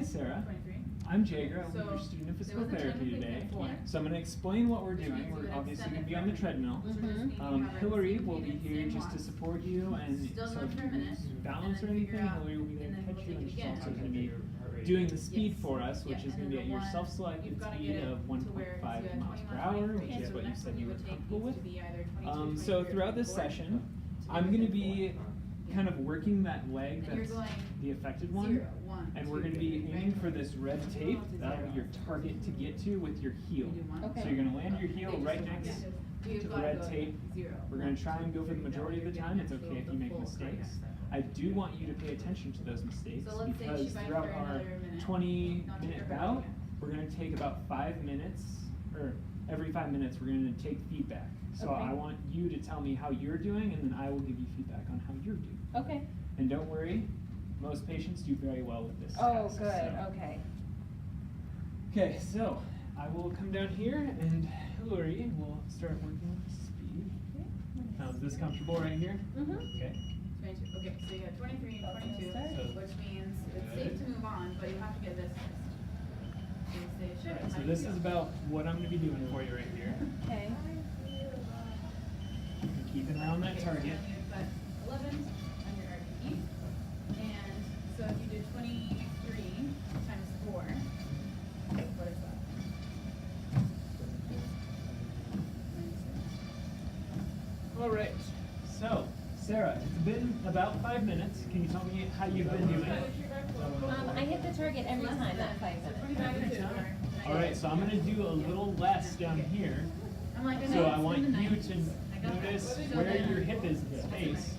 Sarah. 23. I'm Jager. I'm So, your student of there physical was a therapy time today. before. So I'm going to explain what we're Which doing. means We're we're gonna obviously extend going to be it on the for treadmill. So we're just making it cover Hillary the will same be cadence, here same just to watts. support you, and Still so going if for a minute, you balance or and then anything, figure out, Hillary will be there and to then catch we'll you, take and it she's again. also going to be doing the speed Yes. for us, which Yeah, is and going to be then at your the one, self-selected you've gotta speed get it of to where 1.5 you had miles per 21, hour, 23, which is so what the you next said one you were would take comfortable needs with. to be either 22, So 23, throughout this 24, session, to I'm be going to within be kind of working that leg And you're that's going the affected one. 0, 1, And 2, we're going to be 3, aiming right? for this red tape. To That'll be 0. your target to get to with your heel. We do one. Okay. So you're going to land your heel They just right don't next have to. to We've the gotta red go tape. 0. We're going to try and go for the majority of the time. It's okay if you make mistakes. I do want you to pay attention to those mistakes So let's say because she bites throughout for our another minute. 20-minute Not bout, to we're going to take about 5 minutes, or every 5 minutes we're going to take feedback. So Okay. I want you to tell me how you're doing, and then I will give you feedback on how you're doing. Okay. And don't worry, most patients do very well with this Oh, task, good, so. okay. Okay, so I will come down here and Hillary will start working with the speed. Is this comfortable right here? Mm-hmm. Okay. 22. Okay, so you got 23 and 22, So- which means it's safe to move on, but you have to get this first. So you say, sure, Alright, how so do this you is feel? about what I'm going to be doing for you right here. Okay. Keep an eye on that Okay, target. So you've got 11 on your RPE, and so if you do 23 times 4, what is that? 96. Alright, so Sarah, it's been about 5 minutes. Can you tell me how you've been doing? I hit the target every time, not 5 minutes. Every time? Alright, so I'm going to do a little less down here. I'm like, So I it's want in the you 90s. to I got that. notice So where then- your hip is in space,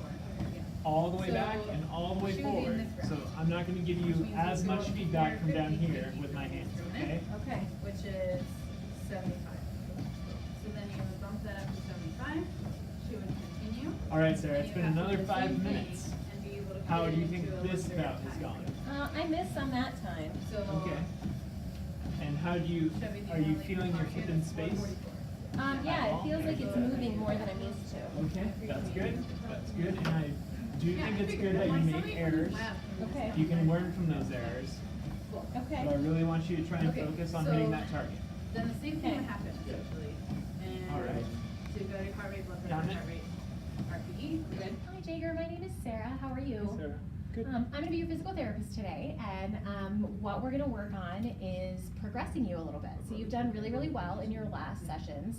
all the way back and all the way Should we be in forward. this So round? I'm not going to give you as much feedback from down here with my hands, okay? Okay. Which is 75. So then you would bump that up to 75. She would continue. Alright, Sarah, And it's you been have to another do the 5 same thing minutes. and be able to How fit do you it think into a this lesser bout has time gone? frame. I missed on that time. So Okay. And how do you, should we do are you only feeling your hip in space? 144? Yeah, it feels like it's moving more than I'm used to. Okay, that's good. That's good. And I do Yeah, think I it's figured, good that I'm you like, make somebody errors. laughed. Okay. You can learn from those errors. Cool. Okay. So I really want you to try and Okay, focus on so- hitting that target. Then the same thing Okay. would happen essentially. And Alright. so you go to heart rate, blood pressure, Count it. heart rate, RPE, good. Hi Jager, my name is Sarah. How are you? Sarah, good. I'm going to be your physical therapist today, and what we're going to work on is progressing you a little bit. So you've done really, really well in your last sessions.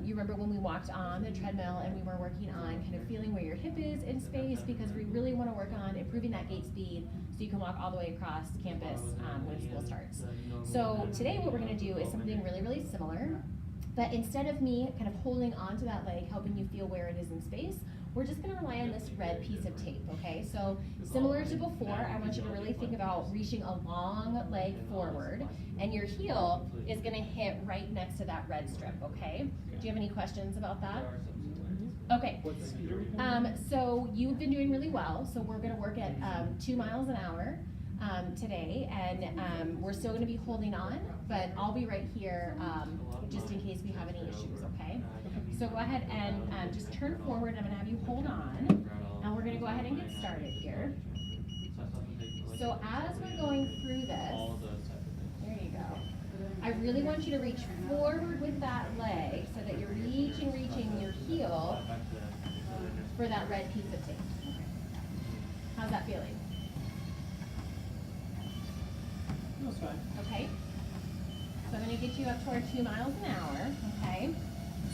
You remember when we walked on the treadmill and we were working on kind of feeling where your hip is in space, because we really want to work on improving that gait speed so you can walk all the way across campus when school starts. So today what we're going to do is something really, really similar. But instead of me kind of holding onto that leg, helping you feel where it is in space, we're just gonna rely on this red piece of tape, okay? So similar to before, I want you to really think about reaching a long leg forward, and your heel is gonna hit right next to that red strip, okay? Do you have any questions about that? Okay. What speed are we going? So you've been doing really well, so we're gonna work at 2 miles an hour today, and we're still gonna be holding on, but I'll be right here just in case we have any issues, okay? So go ahead and just turn forward. I'm gonna have you hold on, and we're gonna go ahead and get started here. So as we're going through this, there you go. I really want you to reach forward with that leg so that you're reaching your heel for that red piece of tape. How's that feeling? That's fine. Okay. So I'm going to get you up toward 2 miles an hour, okay?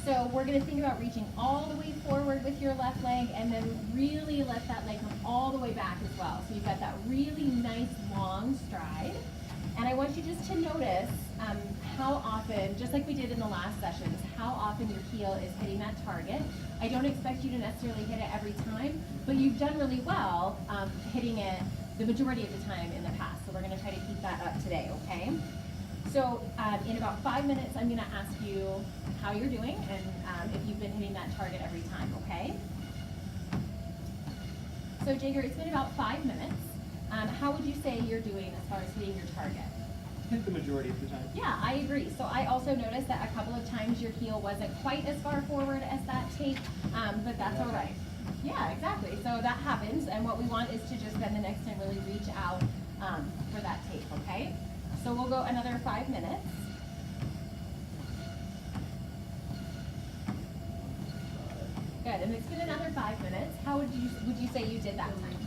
So we're going to think about reaching all the way forward with your left leg, and then really let that leg come all the way back as well. So you've got that really nice long stride. And I want you just to notice how often, just like we did in the last sessions, how often your heel is hitting that target. I don't expect you to necessarily hit it every time, but you've done really well hitting it the majority of the time in the past. So we're going to try to keep that up today, okay? So in about 5 minutes, I'm going to ask you how you're doing and if you've been hitting that target every time, okay? So Jager, it's been about 5 minutes. How would you say you're doing as far as hitting your target? Hit the majority of the time. Yeah, I agree. So I also noticed that a couple of times your heel wasn't quite as far forward as that tape, but that's all right. Yeah, exactly. So that happens, and what we want is to just then the next time really reach out for that tape, okay? right? So we'll go another 5 minutes. Good, and it's been another 5 minutes. How would you say you did that time?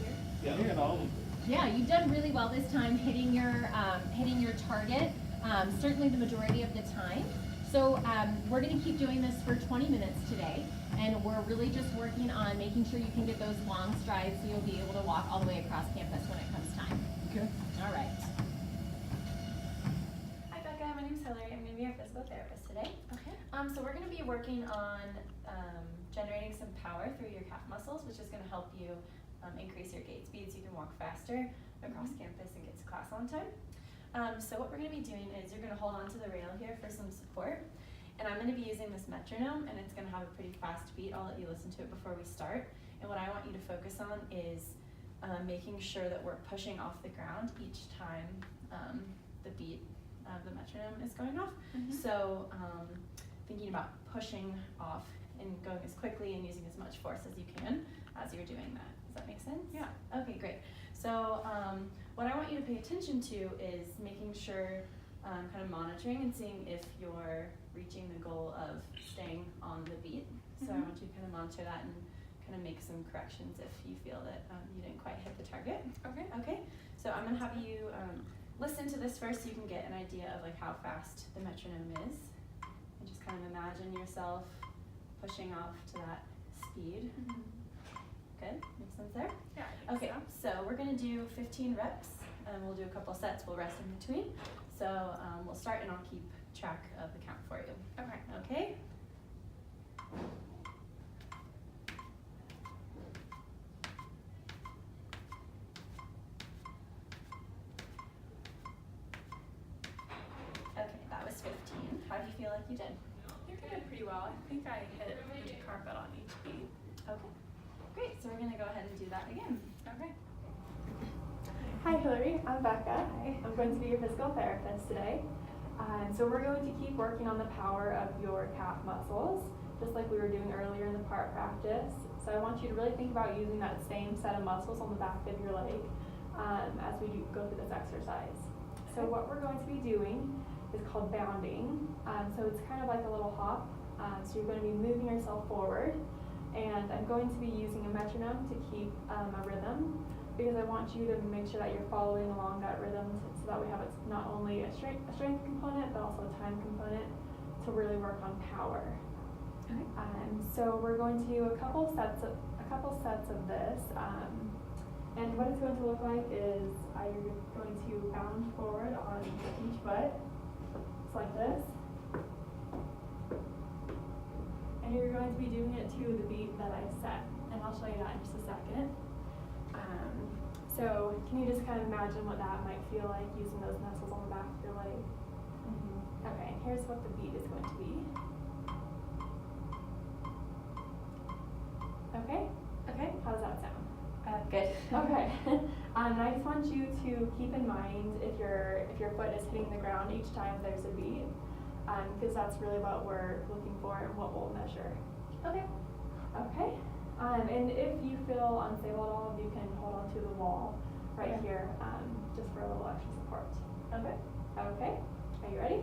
Yeah, we had all of them. Yeah, you've done really well this time, hitting your target. Certainly the majority of the time. So we're going to keep doing this for 20 minutes today, and we're really just working on making sure you can get those long strides so you'll be able to walk all the way across campus when it comes time. Okay. All right. Hi Becca, my name's Hillary. I'm going to be your physical therapist today. Okay. So we're going to be working on generating some power through your calf muscles, which is going to help you increase your gait speed so you can walk faster across campus and get to class on time. So what we're going to be doing is you're going to hold on to the rail here for some support. And I'm going to be using this metronome, and it's going to have a pretty fast beat. I'll let you listen to it before we start. And what I want you to focus on is making sure that we're pushing off the ground each time the beat of the metronome is going off. So thinking about pushing off and going as quickly and using as much force as you can as you're doing that. Does that make sense? Yeah. Okay, great. So what I want you to pay attention to is making sure, kind of monitoring and seeing if you're reaching the goal of staying on the beat. So I want you to kind of monitor that and kind of make some corrections if you feel that you didn't quite hit the target. Okay. Okay, so I'm going to have you listen to this first so you can get an idea of like how fast the metronome is. And just kind of imagine yourself pushing off to that speed. Good, makes sense there? Yeah. I think Okay, so we're gonna do 15 reps, and we'll do a couple sets, we'll rest in between. So we'll start and I'll keep track of the count for you. Okay. Okay? Okay, that was 15. How do you feel like you did? You're doing pretty well. I think I hit the carpet on each beat. Okay, great, so we're gonna go ahead and do that again. Okay. Hi Hillary, I'm Becca. I'm going to be your physical therapist today. So we're going to keep working on the power of your calf muscles, just like we were doing earlier in the part practice. So I want you to really think about using that same set of muscles on the back of your leg as we go through this exercise. So what we're going to be doing is called bounding. So it's kind of like a little hop. So you're going to be moving yourself forward, and I'm going to be using a metronome to keep a rhythm, because I want you to make sure that you're following along that rhythm so that we have not only a strength component but also a time component to really work on power. Okay. So we're going to do a couple sets of this, and what it's going to look like is you're going to bound forward on each foot, just like this, and you're going to be doing it to the beat that I set, and I'll show you that in just a second. So can you just kind of imagine what that might feel like using those muscles on the back of your leg? Okay, here's what the beat is going to be. Okay? Okay, How does that sound? good. Okay. And I just want you to keep in mind if your foot is hitting the ground each time there's a beat, because that's really what we're looking for and what we'll measure. Okay. Okay. And if you feel unstable at all, you can hold on to the wall right here, just for a little extra support. Okay. Okay. Are you ready?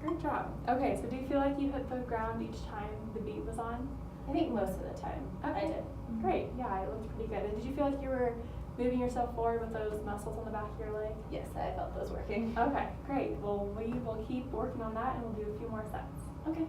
Great job. Okay, so do you feel like you hit the ground each time the beat was on? I think most of the time I did. Great. Yeah, it looked pretty good. And did you feel like you were moving yourself forward with those muscles on the back of your leg? Yes, I felt those working. Okay, great. Well, we will keep working on that, and we'll do a few more sets. Okay.